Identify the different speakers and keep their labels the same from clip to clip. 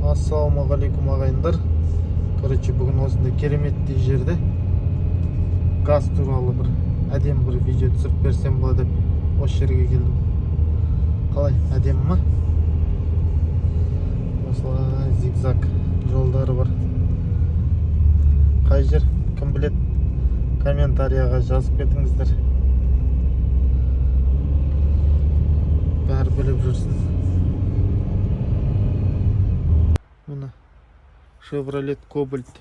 Speaker 1: Ассалаумағалейкум ағайындар. Короче, бүгін осындай кереметтей жерде газ туралы бір әдем бір видео түсіріп берсем болады деп осы жерге келдім. Қалай, әдем ма? Осылай зигзаг жолдары бар. Қай жер? Кім білет? Комментарияға жазып кетіңіздер. Бәрі біліп жүрсін. Мына Chevrolet Cobalt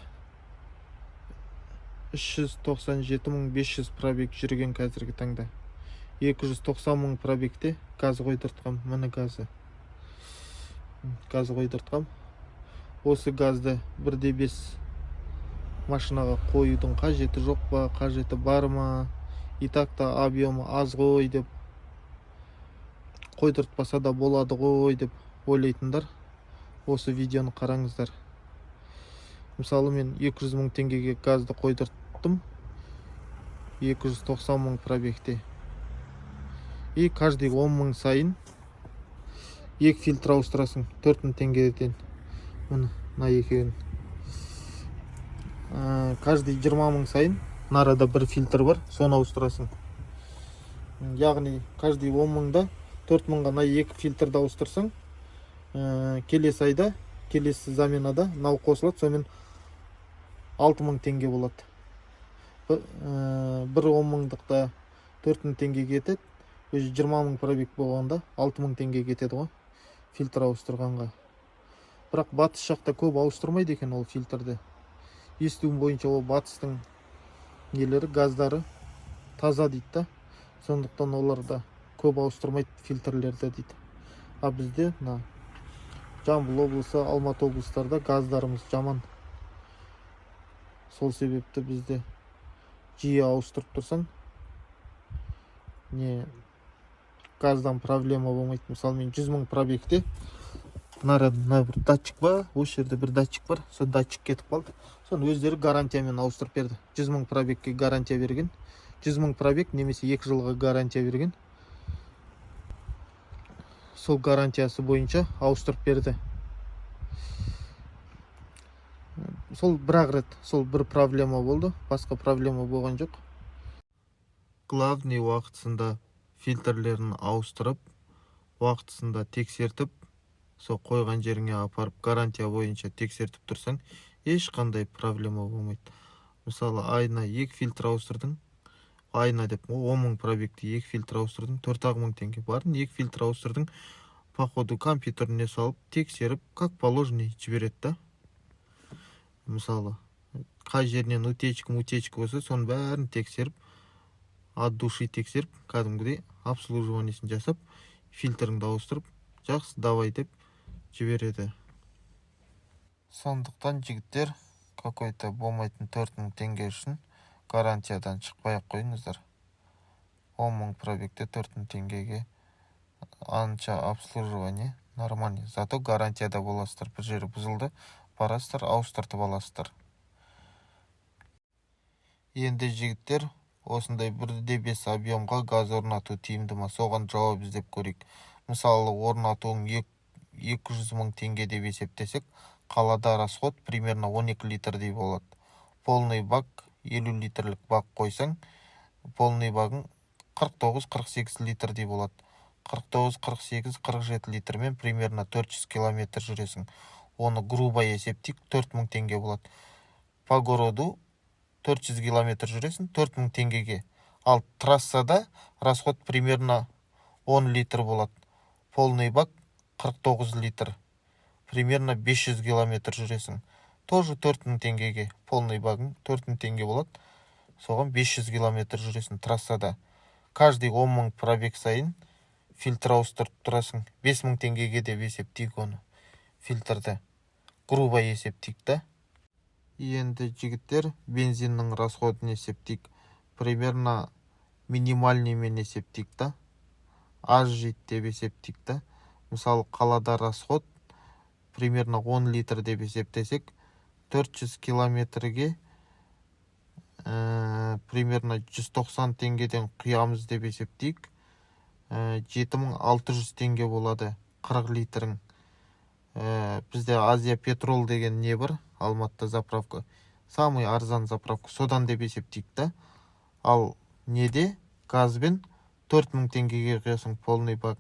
Speaker 1: 397.500 пробег жүрген қазіргі таңда. 290.000 пробегте газ қойдыртқам. Міне газы. Газ қойдыртқам. Осы газды 1/5 машинаға қоюдың қажеті жоқ па, қажеті бар ма? И так-та объемы аз ғой деп, қойдыртпаса да болады ғой деп ойлайтындар. Осы видеоны қараңыздар. Мысалы, мен 200.000 теңгеге газды қойдырттым. 290.000 пробегте. И каждый 10.000 сайын 2 фильтр ауыстырасың. 4.000 теңгеден. Мына екеуін. Каждый 20.000 сайын нарада бір фильтр бар, соны ауыстырасың. Яғни каждый 10.000-да 4.000-ға на 2 фильтрді ауыстырсаң, келесі айда, келесі заменада нау қосылады, сонымен 6.000 теңге болады. Бір 10.000-дықта 4.000 теңге кетеді, өзі 20.000 пробег болғанда 6.000 теңге кетеді ғой, фильтр ауыстырғанға. Бірақ батыс жақта көп ауыстырмайды екен ол фильтрді. Естуім бойынша ол батыстың нелері, газдары таза дейді да. Сондықтан олар да көп ауыстырмайды фильтрлерді дейді. А бізде Жамбыл облысы, Алматы облыстарда газдарымыз жаман. Сол себепті бізде жиі ауыстырып тұрсаң, газдан проблема болмайды. Мысалы, мен 100.000 пробегте мына бір датчик бар, осы жерде бір датчик бар, сол датчик кетіп қалды. Соны өздері гарантиямен ауыстырып берді. 100.000 пробегке гарантия берген. 100.000 пробег немесе 2 жылға гарантия берген. Сол гарантиясы бойынша ауыстырып берді. Сол бір-ақ рет, сол бір проблема болды, басқа проблема болған жоқ. Главный уақытысында фильтрлерін ауыстырып, уақытысында тексертіп, сол қойған жеріңе апарып, гарантия бойынша тексертіп тұрсаң, ешқандай проблема болмайды. Мысалы, айына 2 фильтр ауыстырдың, айына деп 10.000 пробегте 2 фильтр ауыстырдың, 4.000 теңге барын, 2 фильтр ауыстырдың, походу компьютеріне салып, тексеріп, как положено жібереді да. Мысалы, қай жерінен утечка болса, соның бәрін тексеріп, от души тексеріп, кәдімгідей обслуживаниесін жасап, фильтріңді ауыстырып, жақсы, давай деп жібереді. Сондықтан жігіттер, какой-то болмайтын 4.000 теңге үшін гарантиядан шықпай-ақ қойыңыздар. 10.000 пробегте 4.000 теңгеге анша обслуживание нормально. Зато гарантияда боласыздар. Бір жері бұзылды, барасыздар, ауыстыртып аласыздар. Енді жігіттер, осындай 1/5 объемға газ орнату тиімді ма? Соған жауап іздеп көрейік. Мысалы, орнатуың 200.000 теңге деп есептесек, қалада расход примерно 12 литрдей болады. Полный бак, 50 литрлік бак қойсаң, полный багың 49-48 литрдей болады. 49-48-47 литрмен примерно 400 километр жүресің. Оны грубо есептейік, 4.000 теңге болады. По городу 400 километр жүресің, 4.000 теңгеге. Ал трассада расход примерно 10 литр болады. Полный бак 49 литр. Примерно 500 километр жүресің. Тоже 4.000 теңгеге. Полный багың 4.000 теңге болады. Соған 500 километр жүресің трассада. Каждый 10.000 пробег сайын фильтр ауыстырып тұрасың. 5.000 теңгеге деп есептейік оны. Фильтрді грубо есептейік да. Енді жігіттер, бензиннің расходын есептейік. Примерно минимальный мен есептейік да. Аз жейді деп есептейік да. Мысалы, қалада расход примерно 10 литр деп есептесек, 400 километрге примерно 190 теңгеден құямыз деп есептейік. 7600 теңге болады 40 литрің. Бізде Азия Петрол деген не бар, Алматыда заправка. Самый арзан заправка, содан деп есептейік та. Ал неде газбен 4000 теңгеге құясың, полный бак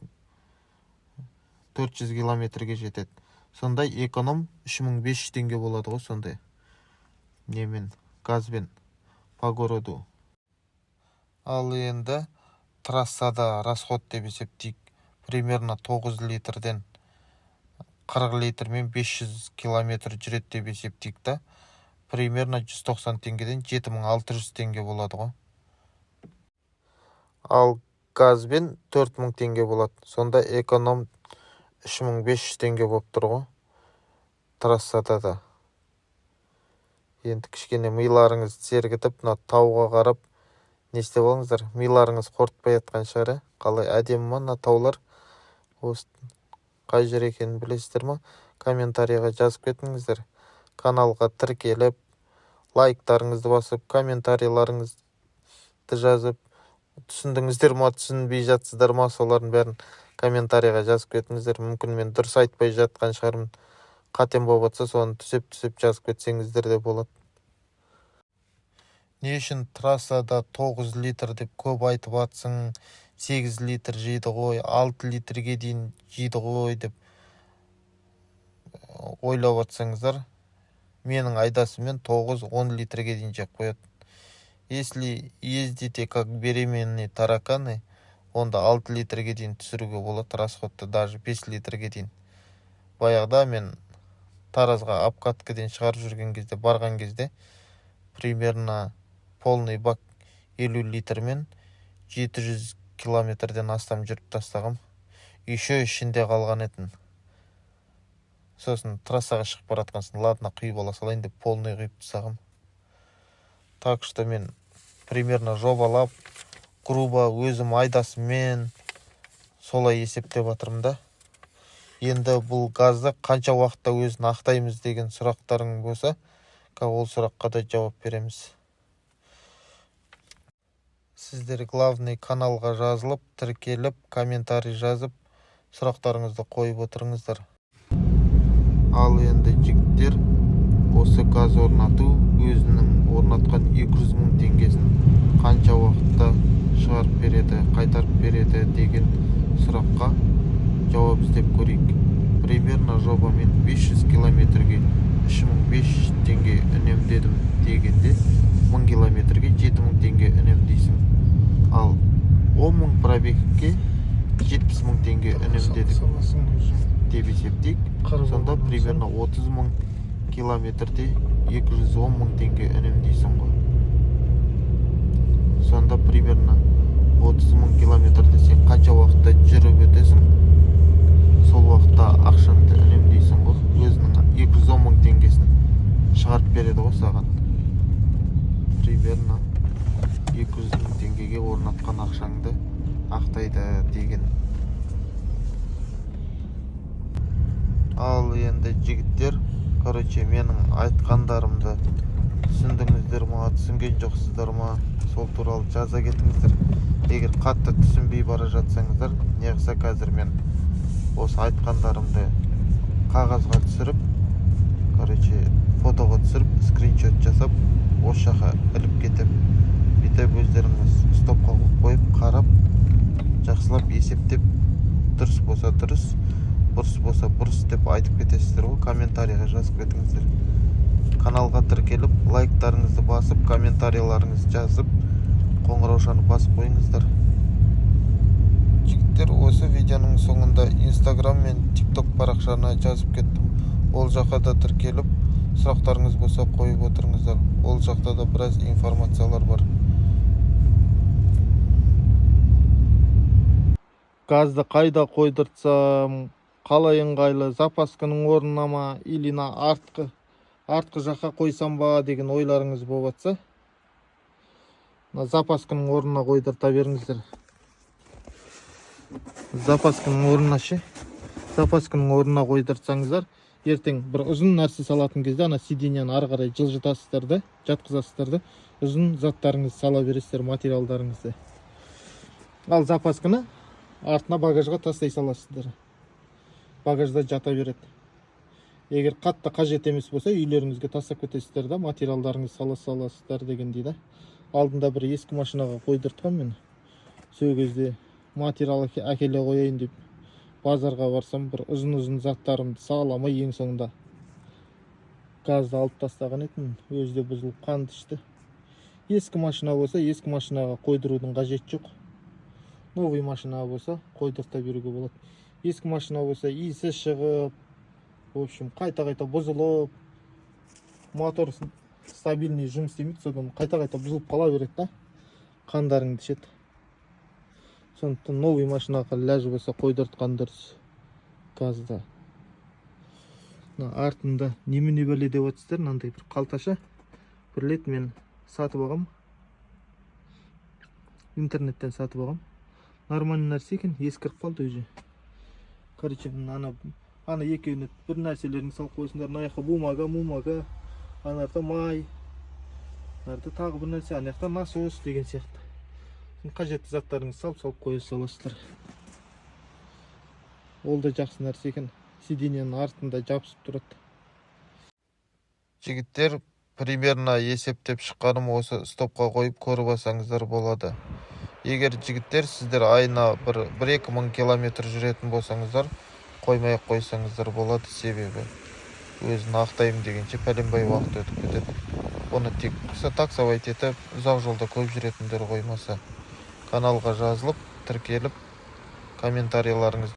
Speaker 1: 400 километрге жетеді. Сондай эконом 3500 теңге болады ғой, сондай. Немен, газбен по городу. Ал енді трассада расход деп есептейік. Примерно 9 литрден 40 литрмен 500 километр жүреді деп есептейік та. Примерно 190 теңгеден 7600 теңге болады ғой. Ал газбен 4000 теңге болады. Сонда эконом 3500 теңге болып тұр ғой. Трассада да. Енді кішкене миларыңыз сергітіп, тауға қарап, не істеп алыңыздар? Миларыңыз қорытпай жатқан шығар. Қалай әдемі ма таулар? Қай жер екенін білесіздер ма? Комментарийға жазып кетіңіздер. Каналға тіркеліп, лайктарыңызды басып, комментарийларыңызды жазып, түсіндіңіздер ма, түсінбей жатсыздар ма, солардың бәрін комментарийға жазып кетіңіздер. Мүмкін мен дұрыс айтпай жатқан шығармын. Қатем болып жатса, соны түсіп жазып кетсеңіздер де болады. Не үшін трассада 9 литр деп көп айтып атсың, 8 литр жейді ғой, 6 литрге дейін жейді ғой деп ойлап атсаңыздар, менің айдасымен 9-10 литрге дейін жеп қояды. Если ездите как беременные тараканы, онда 6 литрге дейін түсіруге болады расходты, даже 5 литрге дейін. Баяғыда мен Таразға обкаткіден шығарып жүрген кезде, барған кезде, примерно полный бак 50 литрмен 700 километрден астам жүріп тастағым. Еще ішінде қалған етін. Сосын трассаға шығып баратқансын, ладно, құйып ала салайын деп полный құйып тастағым. Так что мен примерно жобалап, грубо өзім айдасымен солай есептеп атырмын да. Енді бұл газды қанша уақытта өзін ақтаймыз деген сұрақтарың болса, ол сұраққа да жауап береміз. Сіздер главный каналға жазылып, тіркеліп, комментарий жазып, сұрақтарыңызды қойып отырыңыздар. Ал енді жігіттер, осы газ орнату өзінің орнатқан 200 000 теңгесін қанша уақытта шығарып береді, қайтарып береді деген сұраққа жауап іздеп көрейік. Примерно жобамен 500 километрге 3500 теңге үнемдедім дегенде, 1000 километрге 7000 теңге үнемдейсің. Ал 10 000 пробегке 70 000 теңге үнемдедік деп есептейік. Сонда примерно 30 000 километрде 210 000 теңге үнемдейсің ғой. Сонда примерно 30 000 километрде сен қанша уақытта жүріп өтесің, сол уақытта ақшаңды үнемдейсің ғой. Өзінің 210 000 теңгесін шығарып береді ғой саған. Примерно 200 000 теңгеге орнатқан ақшаңды ақтайды деген. Ал енді жігіттер, менің айтқандарымды түсіндіңіздер ма, түсінген жоқсыздар ма, сол туралы жаза кетіңіздер. Егер қатты түсінбей бара жатсаңыздар, неғыса қазір мен осы айтқандарымды қағазға түсіріп, фотоға түсіріп, скриншот жасап, осы жаққа іліп кетем. Бүйтіп өздеріңіз стопқа қойып, қарап, жақсылап есептеп, дұрыс болса дұрыс, бұрыс болса бұрыс деп айтып кетесіздер ғой. Комментарийға жазып кетіңіздер. Каналға тіркеліп, лайктарыңызды басып, комментарийларыңызды жазып, қоңыраушаны басып қойыңыздар. Жігіттер, осы видеоның соңында Instagram мен TikTok парақшаны жазып кеттім. Ол жаққа да тіркеліп, сұрақтарыңыз болса қойып отырыңыздар. Ол жақта да біраз информациялар бар. Газды қайда қойдыртсам, қалай ыңғайлы, запасканың орнына ма, или артқы жаққа қойсам ба деген ойларыңыз болып жатса, запасканың орнына қойдырта беріңіздер. Запасканың орнына қойдыртсаңыздар, ертең бір ұзын нәрсе салатын кезде, сиденьяны ары қарай жылжытасыздар да, жатқызасыздар да, ұзын заттарыңызды сала бересіздер, материалдарыңызды. Ал запасканы артына багажға тастай саласыздар. Багажда жата береді. егер қатты қажет емес болса үйлеріңізге тастап кетесіздер да, материалдарыңызды саласыздар дегендей да. Алдында бір ескі машинаға қойдыртқан мен. Сол кезде материал әкеле қояйын деп базарға барсам, бір ұзын заттарымды сала алмай ең соңында газды алып тастаған едім. Өзі де бұзылып қанды ішті. Ескі машина болса, ескі машинаға қойдырудың қажет жоқ. Новый машина болса, қойдырта беруге болады. Ескі машина болса, иісі шығып, в общем, қайта бұзылып, мотор стабильный жұмыс істемейді, содан қайта бұзылып қала береді да, қандарыңды ішеді. Сондықтан новый машинаға ләж болса қойдыртқан дұрыс газда. Артында немене бәле деп отырсыздар, мынандай бір қалташа. Бір рет мен сатып алғам, интернеттен сатып алғам. Нормальный нәрсе екен, ескіріп қалды өзі. Короче, ана екеуіне бір нәрселерін салып қойсыңдар. Мына жаққа бумага, анарда май, анарда тағы бір нәрсе, ана жақта насос деген сияқты. Қажетті заттарыңызды салып қоя саласыздар. Ол да жақсы нәрсе екен. Сиденьенің артында жабысып тұрады. Жігіттер, примерно есептеп шыққаным осы, стопқа қойып көріп алсаңыздар болады. Егер жігіттер сіздер айына 1-2 мың километр жүретін болсаңыздар, қоймай қойсаңыздар болады, себебі өзін ақтайым дегенше пәленбай уақыт өтіп кетеді. Оны тек таксовать етіп, ұзақ жолда көп жүретіндер қоймаса, каналға жазылып, тіркеліп, комментарийларыңыз